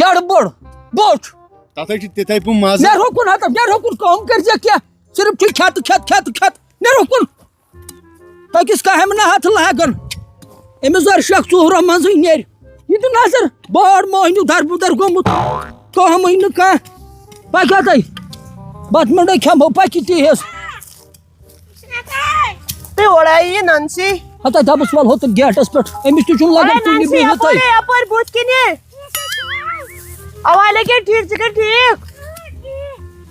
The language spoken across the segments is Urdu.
یڑ بوڑ بوچ تتھ تتھے پہ مزہ نیر ہوکن ہتا نیر ہوکن کام کر جا کیا صرف چھ کھت کھت کھت کھت نیر ہوکن تکس کہم نہ ہاتھ لاگن امس در شک ژورو منزے نیر یہ تو نظر بوڑ مہنیو در بدر گومت کہمے نہ کانٛہہ پکا تھی بت منڈے کھمو پکہ تیز تُہۍ اوڑٲیِو ننسی ہتا دبس ول ہوت گیٹس پہ امس تہ چھُنہٕ لگان کُنہِ ننسی بِہِتھ تۄہہِ یپٲرۍ بُتھِ کِنہِ اوا لگے ٹھیک ژٕ ٹھیک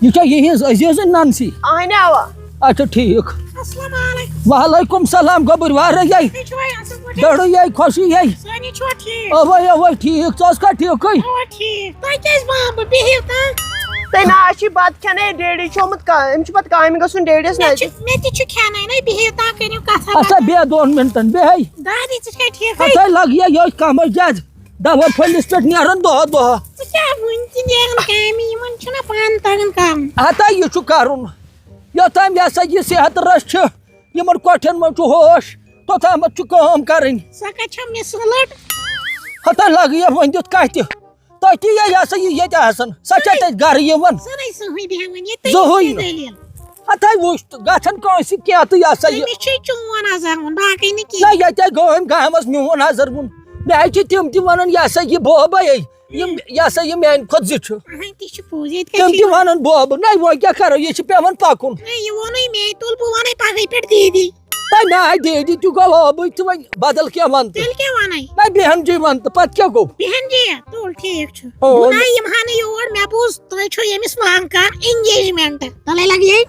یہ چھا یہنز عزیز نانسی اہنہِ اوا اچھا ٹھیک السلام علیکم وعلیکم السلام گبر وار یئی تُہۍ چھِوا اصل پٲٹھۍ ڈڑ یئی خوشی یئی سٲنی چھِوا ٹھیٖک اوے اوے ٹھیک ژٕ کا ٹھیک اوا ٹھیٖک تۄہہِ کیازِ بہٕ بِہِو تہٕ تُہۍ نہ حظ چھِ بتہٕ کھٮ۪نَے ڈیڈی چھُ آمُت أمِس چھُ پتہٕ کامہِ گژھُن ڈیڈیَس نزدیٖک مےٚ تہِ چھُ کھٮ۪نٲنی بِہِو تہٕ کٔرِو کتھا اچھا بے 2 منٹن بے ہے دادی ژٕ چھکھا ٹھیٖکھٕے ہتا لگ یہ کم زیادہ دوا پھلس پہ نیران دہ دہ ژٕ کیٛاہ وُنہِ تہِ نیران کامہِ یِمن چھُنہ پانہٕ تگان کرُن ہتا یہ کرن یوتام یہ سا یہ صحت رس یمن کٹھن من ہوش توتامت کام کرن سۄ کتہِ چھو مِثلٹ ہتا لگ یہ ون دت کتہ تھی یہ سا یہ آسان سا تھی گر سۄنٕے سٕہٕے بیٚہوان ییٚتہِ زٕہٕے نہٕ. دٔلیٖل ہتا وچ گھن کنس کی تو یہ سا یہ أمِس چھُے چون نظر وُن باقٕے نہٕ نہ کینٛہہ یہ گام گامس میون نظر وون مے تم تہ ونان یہ سا یہ بوبے یہ سا یہ میان کھت زِ تہِ چھُ پوٚز ییٚتہِ تم کتہِ تہ ونان بوب نہ وہ کیا کرو یہ پیوان پکن یہِ ووٚنُے مے تُل بہٕ وَنَے پگہٕے پٮ۪ٹھ دیٖدی نہ دیدی تہ گو آبٕے تو وۄنۍ بدل کیا ون تیٚلہِ کیٛاہ وَنَے نہ بیہن جی ون تو پتہ کیا گو بیٚہن جی تُل ٹھیٖک چھُ او. بہٕ نہ یِمہٕ ہا نہٕ یور مےٚ بوٗز تۄہہِ چھو ییٚمِس وانٛکار انگیجمنٹ تَلے لگہِ یے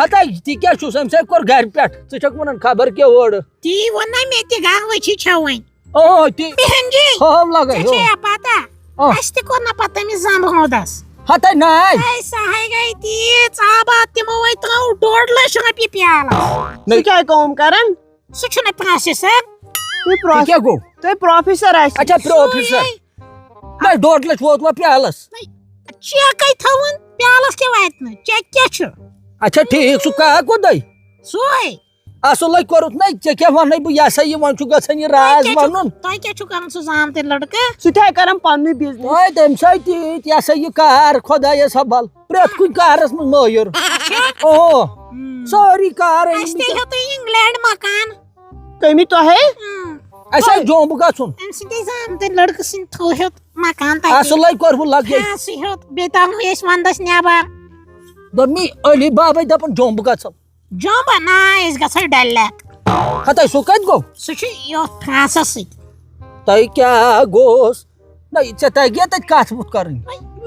ہتا تی کیا چھُس امہِ سۭتۍ کوٚر گرِ پٮ۪ٹھ ژٕ چھکھ ونان خبر کیٛاہ اورٕ تی ووٚن نا مےٚ تہِ گاوٕچی چھو وۄنۍ تی بیٚہن جی ہاو لگے ژےٚ چھےٚ پتہ اَسہِ تہِ کوٚر نا پتہٕ تٔمِس زنٛبہٕ ہتا نہ سۄ ہے گٔے تیٖژ آباد تِمو وَے ترٛٲو 2.5 لچھ رۄپیہِ پیالس سُہ کیٛاہ کٲم کران سُہ چھُنہ پرٛوسیسر تُہۍ کیا گو تُہۍ پروفیسر آسِو اچھا پروفیسر نہ 2.5 لچھ ووت وۄنۍ پیالس چیکے تھاوُن پیالس کیٛاہ واتہِ نہٕ چیک کیٛاہ چھُ اچھا ٹھیک سُہ کہاں کوٚدے سُے اصل کوٚرُتھ نہ ژےٚ کیٛاہ ونے بہٕ یہ سا یہ وۄنۍ چھُ گژھان یہ راز ونُن تۄہہِ کیٛاہ چھُو کران سُہ زامتٕرۍ لڑکہٕ سُہ تہِ کران پننُے بِزنس وۄنۍ تمہِ سۭتۍ تیٖتۍ یہ سا یہ کار خۄدایس حوال پرٛٮ۪تھ کُنہِ کارس منٛز مٲہِر سٲری کار اَسہِ تہِ ہیوٚتُے انگلینڈ مکان کٔمہِ تۄہے اَسہِ آسہِ جوٚم گژھُن أمۍ سٕنٛدے زامتٕرۍ لڑکہٕ سٕنٛدۍ تھوٚو ہیوٚت مکان اصل کوٚرہُن لگے سُہ ہیوٚت بیٚیہِ ترٛاونٲے أسۍ ونٛدس نٮ۪بر دوٚپ مے علی بابے دپان جوٚم گژھو جوٚمبا نہ أسۍ گژھو ڈل لیک ہتا سُہ کتہِ گوٚو سُہ چھُ یتھ فرانسس سۭتۍ تۄہہِ کیٛاہ گوس نہ ژےٚ تگیا تتہِ کتھ وُتھ کرٕنۍ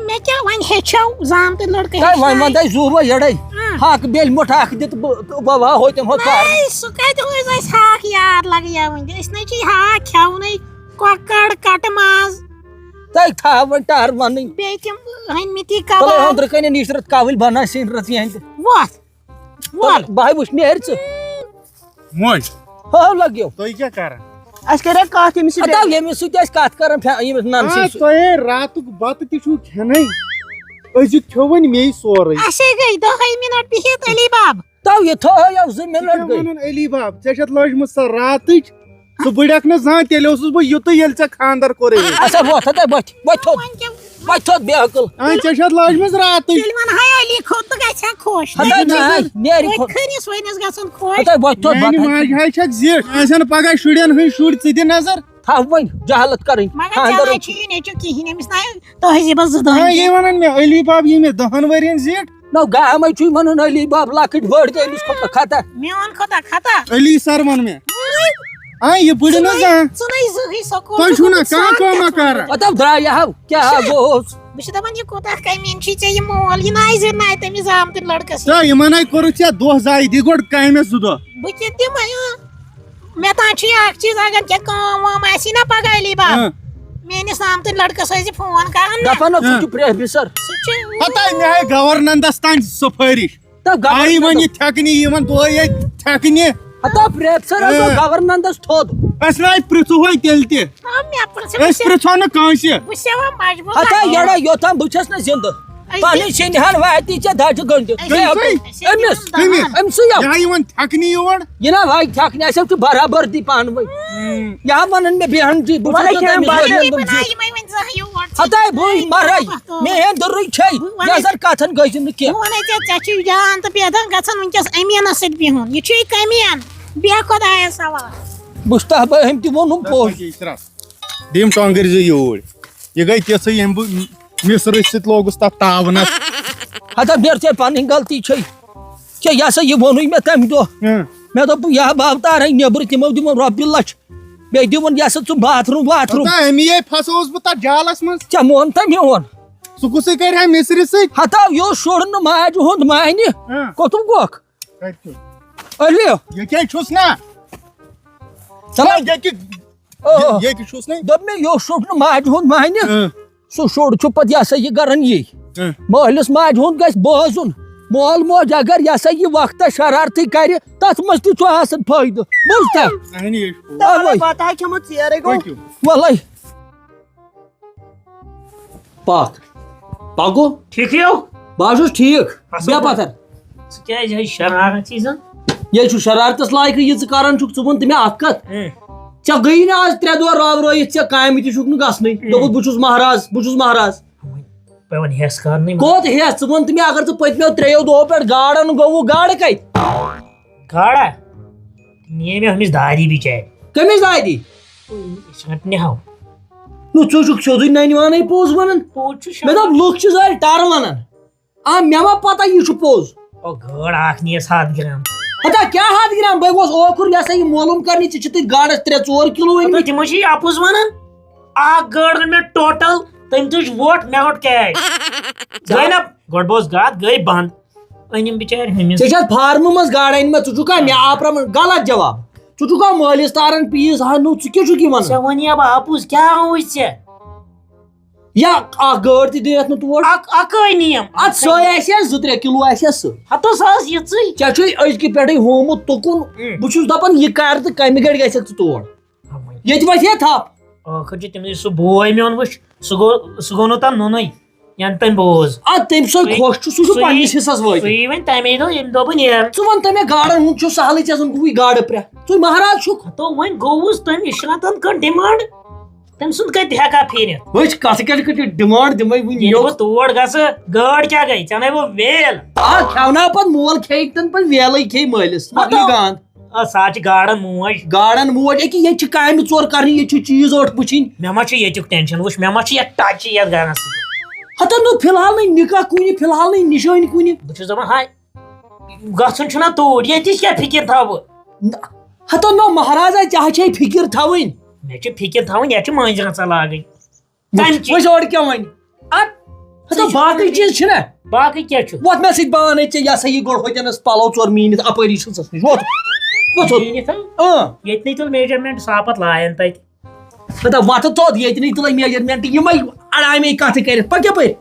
مےٚ کیٛاہ وۄنۍ ہیٚچھو زامتٕرۍ لڑکہٕ تۄہہِ وۄنۍ ونتے زوٗر یڑے ہاکھ بیٚلہِ مُٹھ اکھ دِتہٕ بہٕ واہو تِم کار سُہ کتہِ روزِ اَسہِ ہاکھ یاد لگیا وۄنۍ أسۍ نَے چھِ ہاکھ کھٮ۪ونٕے کۄکر کٹہٕ ماز تۄہہِ تھاو وۄنۍ ٹار ونٕنۍ بیٚیہِ تِم أنمٕتی تُلے کباب ہندرٕ کنہِ نِشرت کاوٕلۍ بناو سِنۍ رژ یہندِ وۄتھ وۄل بہٕ وٕچھ نیرِ ژٕ موج ہاو لگیو تُہۍ کیٛاہ کران اَسہِ کرے کتھ أمِس ہتا ییٚمِس سۭتۍ أسۍ کتھ کران ییٚمِس ننسی سۭتۍ تۄہے راتُک بتہٕ تہِ چھُو کھٮ۪نٕے أزیُک کھیوٚو وۄنۍ مے سورُے اَسے گٔے 10 مِنٹ بِہِتھ علی باب تو یہ تھٲیو 2 منٹ گٔے وَنان علی باب ژےٚ چھَتھ لٲجمٕژ سۄ راتٕچ ژٕ بٕڑیکھ نہٕ زانٛہہ تیٚلہِ اوسُس بہٕ یُتُے ییٚلہِ ژےٚ خانٛدر کوٚرُے اچھا وۄتھ ہتا وۄتھ تھوٚد بے عقل ژےٚ چھَتھ لٲجمٕژ راتٕچ تیٚلہِ وَنہاے علی کھوٚت تہٕ گژھِ ہا خۄش ہتا نہ نیرِ کھٔنِس ؤنِس گژھُن خۄش ہتا وۄتھ تھوٚد میانہِ بتہٕ ماجہِ ہاے چھکھ زِٹھ آسن پگاہ شُرٮ۪ن ہٕنٛدۍ شُرۍ ژٕ دِ نظر تھاو وۄنۍ جہالت کرٕنۍ مگر خانٛدر ژےٚ چھُ یہِ نیٚچوٗ کِہیٖنۍ أمِس نہ تہذیٖبس 2 دۄہ یہِ وَنان مےٚ علی باب یہِ مےٚ 10 ؤرین زِٹھ نو گامے چھُے ونان علی باب لۄکٕٹۍ بٔڑۍ تہِ أمِس کھوٚت کھتا میون کھۄتا کھتا علی سر ووٚن مےٚ یہِ بٕڑٕ نہٕ زانٛہہ ژٕنٕے زٕہٕے سکوٗل تۄہہِ چھُو نہ کانٛہہ کٲمہ کران ہتا درٛاے ہاو کیٛاہ گوس بہٕ چھِ دپان یہِ کوٗتاہ کٔمیٖن چھُے ژےٚ یہِ مول یہِ نایہِ نایہِ تٔمِس زامتٕرۍ لڑکس تہٕ یِمن ہاے کوٚرُتھ ژےٚ دۄہ زایہِ دِ گۄڈٕ کامہِ 2 دۄہ بہٕ تہِ دِمے مےٚ تام چھُ یہِ اکھ چیٖز اگر کینٛہہ کٲم وٲم آسی نا پگاہ علی باب میٲنِس زامتٕرۍ لڑکس ٲسۍ زِ فون کران نا دپان سُہ چھُ پروفیسر سُہ چھُ ہتا مےٚ ہاے گورننس تانۍ سُفٲرِش آیہِ وۄنۍ یہِ تھٮ۪کنہِ یِمن دۄہ ییٚتہِ تھٮ۪کنہِ ہتا پروفیسر گورننس تھوٚد أسۍ ناے پرٛژھوے تیٚلہِ تہِ مےٚ پرٛژھ أسۍ پرٛژھو نہٕ کٲنٛسہِ بہٕ چھَس وۄنۍ مجبوٗر ہتا یڑے یوٚتام بہٕ چھس نہٕ زِندٕ پنٕنۍ سِنہِ ہن واتی ژےٚ دَجہِ گٔنڈِتھ أمِس أمسٕے یِوان تھکنہِ یور یہِ نا واتہِ تھکنہِ اَسہِ چھُ برابردی پانہٕ ؤنۍ یہِ ہا وَنان مےٚ بیٚہن دِ بہٕ ہتاے بٕے مَرے میٲنۍ دٕرٕے چھے نظر کتھن گٔژھِو نہٕ کینٛہہ ژےٚ چھُے جان تہٕ پیدان گژھان وٕنکیٚس أمیٖنس سۭتۍ بِہُن یہِ چھُے کٔمیٖن بیٚہہ خۄدایس حوالہٕ مُشتاق أمۍ تہِ ووٚنُم پوٚز دِم ٹۄنٛگٕرۍ زٕ یوٗرۍ یہِ گٔے تِژھٕے ییٚمہِ بہٕ مِسرٕ سۭتۍ لوگُس تتھ تاونس ہتا مےٚ ژےٚ پنٕنۍ غلطی چھے ژےٚ یہِ ہسا یہِ ووٚنُے مےٚ تمہِ دۄہ مےٚ دوٚپ یہِ ہا بہٕ اوتارے نیٚبرٕ تِمو دِمو رۄپیہِ لچھ بیٚیہِ دِوُن یہِ ہسا ژٕ باتھ روٗم امی پھسوس بہٕ تتھ جالس منٛز ژےٚ مون تہ میون سُہ کُسٕے کرِ ہا مِسرِ سۭتۍ ہتا یہِ شُر نہٕ ماجہِ ہُنٛد مانہِ کوٚتُم گوکھ علی ییٚکے چھُس نا چلو ییٚتہِ چھُس نا دوٚپ مےٚ یہِ شُر نہٕ ماجہِ ہُنٛد مانہِ سُہ شُر چھُ پتہٕ یہِ ہسا یہِ کران یی مٲلِس ماجہِ ہُنٛد گژھِ بوزُن مول موج اگر یہِ ہسا یہِ وقتس شرارتٕے کرِ تتھ منٛز تہِ چھُ آسان فٲیدٕ بوٗزتھا بتہٕ کھیوٚمُت ژیرے گوٚو وَلے پاک پاکو ٹھیٖکھٕے ہو بہٕ حظ چھُس ٹھیٖک بیٚہہ پتھر ژٕ کیازِ ہے شرارت چی زن ییٚلہِ چھُ شرارتس لایقٕے یہِ ژٕ کران چھُکھ ژٕ ووٚن تہٕ مےٚ اکھ کتھ ژےٚ گٔیی نہٕ آز 3 دۄہ راورٲیِتھ ژےٚ کامہِ تہِ چھُکھ نہٕ گژھنٕے دوٚپُکھ بہٕ چھُس مہراز پیوان ہٮ۪س کرنٕے کوٚت ہٮ۪س ژٕ ووٚن تہٕ مےٚ اگر ژٕ پٔتمیو 3 دۄہو پٮ۪ٹھ گاڈن گوٚوُکھ گاڈٕ کتہِ گاڑا نِیے مےٚ ہُمِس دادی بِچارِ کٔمِس دادی شنٛٹنہِ ہو نہٕ ژٕ چھُکھ سیوٚدُے ننہِ وانٕے پوٚز ونان پوٚز چھُ مےٚ دوٚپ لُکھ چھِ زٲرۍ ٹر ونان مےٚ ما پتہ یہِ چھُ پوٚز گٲڑ اکھ نیس 100 گرام ہتا کیٛاہ 100 گرام بہٕ گوس اوکُر یہِ ہسا یہِ معلوٗم کرنہِ ژٕ چھِ تتہِ گاڈس 3-4 کِلوٗ أنمٕتۍ تِمو چھِ اپُز ونان اکھ گٲڑ أنۍ مےٚ ٹوٹل تٔمۍ تُج ووٹ مےٚ روٚٹ کیش گٔے نا گۄڈٕ بوز گاد گٔے بنٛد أنِم بِچارِ ہُمِس ژےٚ چھَتھ فارمہٕ منٛز گاڈٕ أنمٕژ ژٕ چھُکھا مےٚ آپرامن غلط جواب ژٕ چھُکھا مٲلِس تاران پیٖس ہا نوٚو ژٕ کیٛاہ چھُکھ یہِ ونان ژےٚ وَنیا بہٕ اپُز کیٛاہ اوُے ژےٚ یا اکھ گٲڑ تہِ دِیَتھ نہٕ تور اکٲے نِیَم اتھ سۄے آسہِ ہا 2-3 کِلوٗ آسہِ ہا سُہ ہتس آس یِژٕے ژےٚ چھُے أزکہِ پٮ۪ٹھٕے ہومُت تُکُن بہٕ چھُس دپان یہِ کر تہٕ کمہِ گڑِ گژھکھ ژٕ تور ییٚتہِ وتھِ ہے تھپھ ٲخر چھُ تٔمِس سُہ بوے میون وٕچھ سُہ گوٚو نہٕ تَتھ نُنٕے ینہٕ تٔمۍ بوز ادٕ تٔمۍ سۭتۍ خۄش چھُ سُہ چھُ پننِس حصس وٲتِتھ سُے وۄنۍ تَمے دۄہ ییٚمہِ دۄہ بہٕ نیرٕ ژٕ وَن تہٕ مےٚ گاڈن ہُنٛد چھُ سہلٕے ژےٚ زن گوٚوُے گاڈٕ پرٛٮ۪تھ ژٕ مہراز چھُکھ تو وۄنۍ گوٚوُس تٔمۍ اِشرتن کٔر ڈِمانٛڈ تٔمۍ سُنٛد کتہِ ہٮ۪کہٕ ہا پھیٖرِتھ وٕچھ کتھ کیٛاہ چھِ ڈِمانٛڈ دِمے وٕنہِ ییٚلہِ بہٕ تور گژھٕ گٲڑ کیٛاہ گٔے ژےٚ نَے بہٕ ویل کھٮ۪وناو پتہٕ مول کھیٚیہِ تن پتہٕ ویلٕے کھیٚیہِ مٲلِس مۄکلہِ گانٛد سۄ چھِ گاڈن موج گاڈن موج أکہِ ییٚتہِ چھِ کامہِ ژور کرنہِ ییٚتہِ چھُ چیٖز ٲٹھ وٕچھِنۍ مےٚ ما چھُ ییٚتیُک ٹٮ۪نشن وٕچھ مےٚ ما چھُ یتھ ٹچی یتھ گرس سۭتۍ ہتا نہٕ فِلحال نٕے نِکاح کُنہِ فِلحال نٕے نِشٲنۍ کُنہِ بہٕ چھُس دپان ہاے گژھُن چھُنہ توٗرۍ ییٚتِچ کیٛاہ فِکِر تھاوٕ بہٕ ہتا نو مہرازا ژےٚ چھے فِکِر تھاوٕنۍ مےٚ چھِ فِکِر تھاوٕنۍ یتھ چھِ مٔنٛزۍ رژھا لاگٕنۍ وٕچھ اورٕ کیٛاہ وۄنۍ ہتا باقٕے چیٖز چھِنہ باقٕے کیٛاہ چھُ وۄتھ مےٚ سۭتۍ پانے ژےٚ یہِ ہسا یہِ گۄڈٕ ہوٚتٮ۪نس پلو 4 میٖنِتھ اپٲری چھُسس نِش ووت ییٚتہِ نٕے تُل میجرمینٹ سُہ پتہٕ لایان تتہِ ہتا وتھ تھوٚد ییٚتہِ نٕے تُلے میجرمینٹ یِمے اڑامے کتھٕ کٔرِتھ پکھ یپٲرۍ